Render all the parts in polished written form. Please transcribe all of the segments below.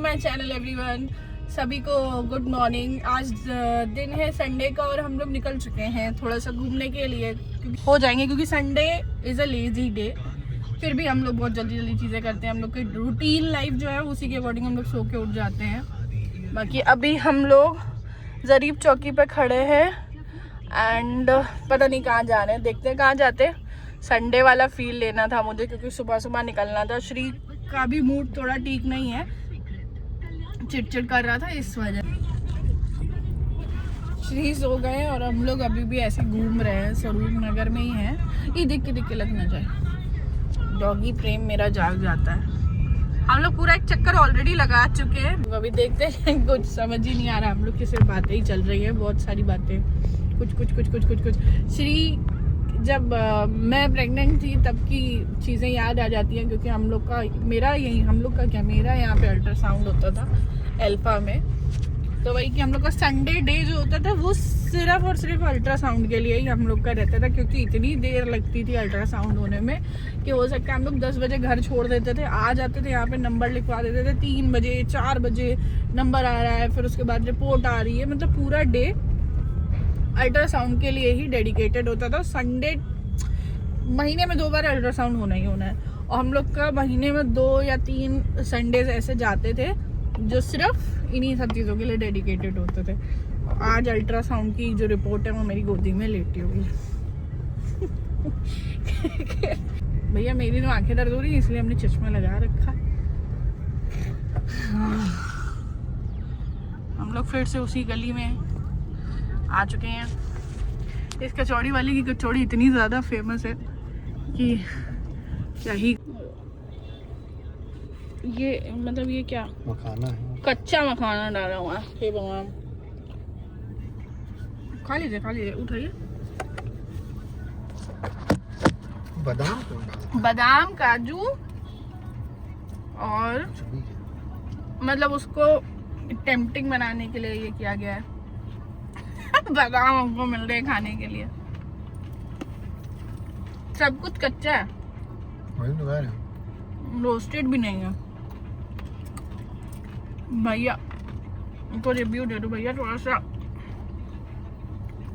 My channel everyone. सभी को good morning. आज दिन है संडे का और हम लोग निकल चुके हैं थोड़ा सा घूमने के लिए, हो जाएंगे क्योंकि Sunday is a lazy day. फिर भी हम लोग बहुत जल्दी जल्दी चीज़ें करते हैं। हम लोग की रूटीन लाइफ जो है उसी के अकॉर्डिंग हम लोग सो के उठ जाते हैं। बाकी अभी हम लोग ज़रीफ चौकी पे खड़े हैं एंड पता नहीं कहाँ जा रहे हैं, देखते हैं कहाँ जाते हैं। संडे वाला फील लेना था मुझे क्योंकि सुबह सुबह निकलना था। श्री का भी मूड थोड़ा ठीक नहीं है, चिड़चिड़ कर रहा था, इस वजह श्री सो गए और हम लोग अभी भी ऐसे घूम रहे हैं। स्वरूप नगर में ही हैं। ये देख के लग ना जाए, डॉगी प्रेम मेरा जाग जाता है। हम लोग पूरा एक चक्कर ऑलरेडी लगा चुके हैं। अभी देखते हैं, कुछ समझ ही नहीं आ रहा। हम लोग की सिर्फ बातें ही चल रही है, बहुत सारी बातें, कुछ। श्री जब मैं प्रेग्नेंट थी तब की चीज़ें याद आ जाती हैं क्योंकि हम लोग का मेरा यहाँ पे अल्ट्रासाउंड होता था अल्फा में। तो वही कि हम लोग का संडे डे जो होता था वो सिर्फ और सिर्फ अल्ट्रासाउंड के लिए ही हम लोग का रहता था, क्योंकि इतनी देर लगती थी अल्ट्रासाउंड होने में कि हो सकता है हम लोग 10 बजे घर छोड़ देते थे, आ जाते थे यहाँ पे, नंबर लिखवा देते थे, 3 बजे 4 बजे नंबर आ रहा है, फिर उसके बाद रिपोर्ट आ रही है। मतलब पूरा डे अल्ट्रासाउंड के लिए ही डेडिकेटेड होता था। संडे महीने में 2 बार अल्ट्रासाउंड होना ही होना है और हम लोग का महीने में 2 या 3 संडेज ऐसे जाते थे जो सिर्फ इन्हीं सब चीज़ों के लिए डेडिकेटेड होते थे। आज अल्ट्रासाउंड की जो रिपोर्ट है वो मेरी गोदी में लेटी हुई है। भैया मेरी तो आंखें दर्द हो रही है इसलिए हमने चश्मा लगा रखा। हम लोग फिर से उसी गली में आ चुके हैं। इस कचौड़ी वाले की कचौड़ी इतनी ज़्यादा फेमस है कि क्या ही, ये मतलब ये क्या मखाना है, कच्चा मखाना डाला हुआ है। हे भगवान, खा लीजिए उठाइए। बादाम काजू और मतलब उसको टेम्पटिंग बनाने के लिए ये किया गया है। बादाम हमको मिल रहे हैं खाने के लिए, सब कुछ कच्चा है, रोस्टेड भी नहीं है। भैया इनको रिव्यू दे दो भैया, थोड़ा सा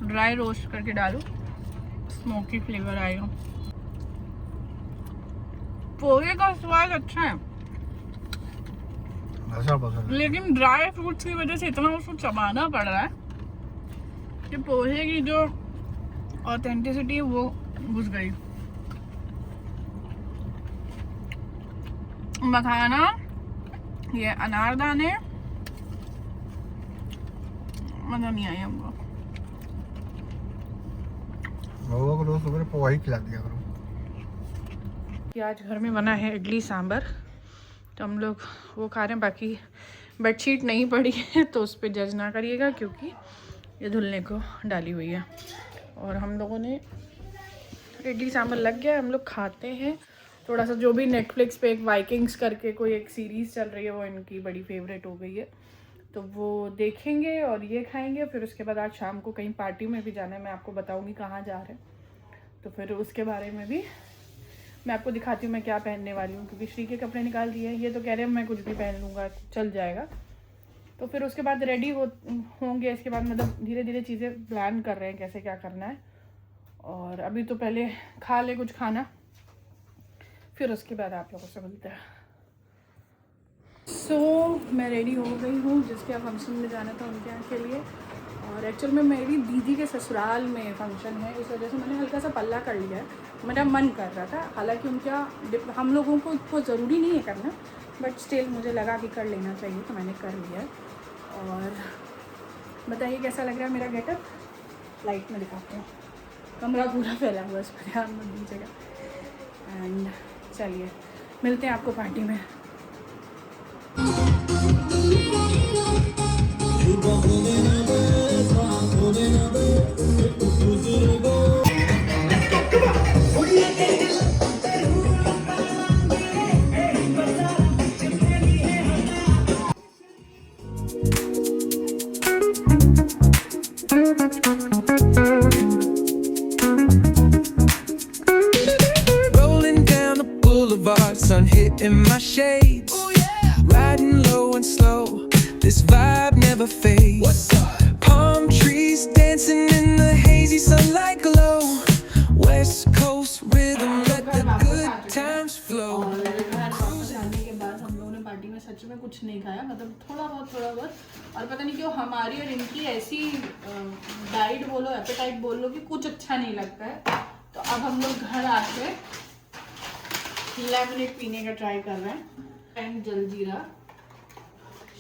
ड्राई रोस्ट करके डालो, स्मोकी फ्लेवर आएगा। पोहे का स्वाद अच्छा है लेकिन ड्राई फ्रूट्स की वजह से इतना उसको चबाना पड़ रहा है कि पोहे की जो ऑथेंटिसिटी है वो घुस गई। मखाना, ये अनारदाने, मजा नहीं आया हमको। को रोज सुबह पोहा ही खिला दिया करो। आज घर में बना है इडली सांभर, तो हम लोग वो खा रहे हैं। बाकी बेडशीट नहीं पड़ी है तो उस पर जज ना करिएगा क्योंकि ये धुलने को डाली हुई है। और हम लोगों ने इडली सांभर लग गया, हम लोग खाते हैं थोड़ा सा। जो भी नेटफ्लिक्स पे एक वाइकिंग्स करके कोई एक सीरीज़ चल रही है वो इनकी बड़ी फेवरेट हो गई है, तो वो देखेंगे और ये खाएंगे। फिर उसके बाद आज शाम को कहीं पार्टी में भी जाना है, मैं आपको बताऊंगी कहाँ जा रहे हैं, तो फिर उसके बारे में भी मैं आपको दिखाती हूँ मैं क्या पहनने वाली हूँ। क्योंकि श्री के कपड़े निकाल दिए हैं, ये तो कह रहे हैं मैं कुछ भी पहन लूँगा चल जाएगा। तो फिर उसके बाद रेडी होंगे। इसके बाद मतलब धीरे धीरे चीज़ें प्लान कर रहे हैं कैसे क्या करना है। और अभी तो पहले खा ले कुछ खाना, फिर उसके बाद आप लोगों से मिलते हैं। मैं रेडी हो गई हूँ, जिसके यहाँ फंक्शन में जाना था उनके यहाँ के लिए। और एक्चुअल में मेरी दीदी के ससुराल में फंक्शन है, इस वजह से मैंने हल्का सा पल्ला कर लिया है। मेरा मन कर रहा था, हालांकि उनका हम लोगों को इतना ज़रूरी नहीं है करना, बट स्टिल मुझे लगा कि कर लेना चाहिए तो मैंने कर लिया। और बताइए कैसा लग रहा है मेरा गेटअप, लाइट में दिखाते हैं। कमरा पूरा फैला हुआ है, इस पर ध्यान मत दीजिएगा। एंड चलिए मिलते हैं आपको पार्टी में। Rolling down the boulevard, sun hitting my shades. Riding low going slow. This vibe never fades. What's up? Palm trees dancing in the hazy sunlight glow. West Coast rhythm, let the good times flow. और घर वापस आने के बाद हम लोगों ने party में सच में कुछ नहीं खाया, मतलब थोड़ा बहुत और पता नहीं क्यों हमारी और इनकी ऐसी डाइट बोलो एपेटाइट बोल लो कि कुछ अच्छा नहीं लगता है। तो अब हम लोग घर आके लेमनेड पीने का ट्राई कर रहे हैं एंड जलजीरा,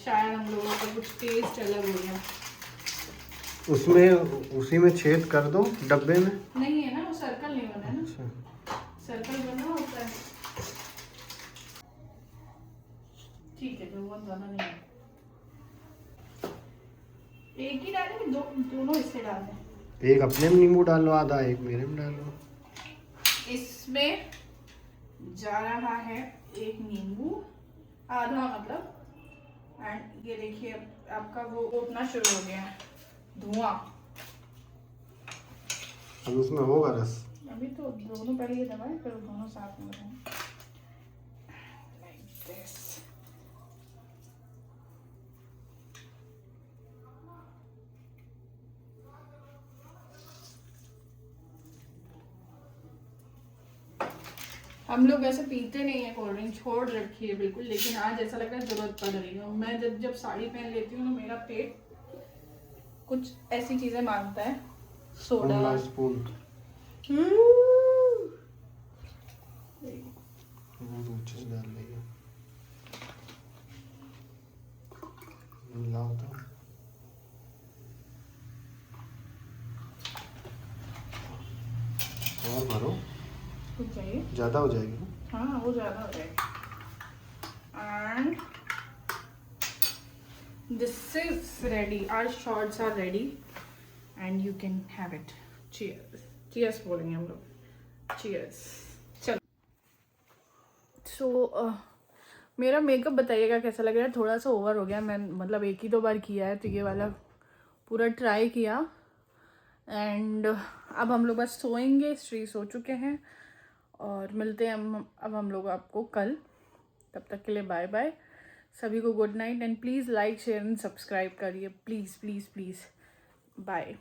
शायद हम लोगों का कुछ टेस्ट अलग हो गया। उसमें उसी में छेद कर दो डब्बे में। नहीं है ना, वो सर्कल नहीं बना है ना, सर्कल बना होता है। ठीक है, तो बहुत ज़्यादा नहीं है, एक ही डालेंगे, दोनों इससे डाल दें। एक अपने में नींबू डालो आधा, एक मेरे में डालो। इसमें जा रहा है एक नींबू आधा, मतलब एंड ये देखिए आपका वो उठना शुरू हो गया है धुआं। अब उसमें होगा रस। अभी तो दोनों पहले ये दबाए फिर दोनों साथ में लगाएं लाइक दिस। हम लोग ऐसे पीते नहीं है कोल्ड ड्रिंक, छोड़ रखी है बिल्कुल, लेकिन आज ऐसा लग रहा है जरूरत पड़ रही है। मैं जब साड़ी पहन लेती हूँ तो मेरा पेट कुछ ऐसी चीजें मांगता है, सोडा स्पून डाल लेंगे, मिलाओ तो। और भरो, कुछ चाहिए, ज्यादा हो जाएगी ना? हाँ वो ज़्यादा हो जाएगा। And this is ready, our shots are ready and you can have it. Cheers, cheers बोलेंगे हम लोग, चीयर्स। चलो सो मेरा मेकअप बताइएगा कैसा लग रहा है। थोड़ा सा ओवर हो गया, मैं मतलब एक ही दो बार किया है तो ये वाला पूरा ट्राई किया एंड अब हम लोग बस सोएंगे। श्री सो चुके हैं और मिलते हैं अब हम लोग आपको कल। तब तक के लिए बाय बाय, सभी को good night and please like share and subscribe करिए, प्लीज़ प्लीज़ प्लीज़। बाय।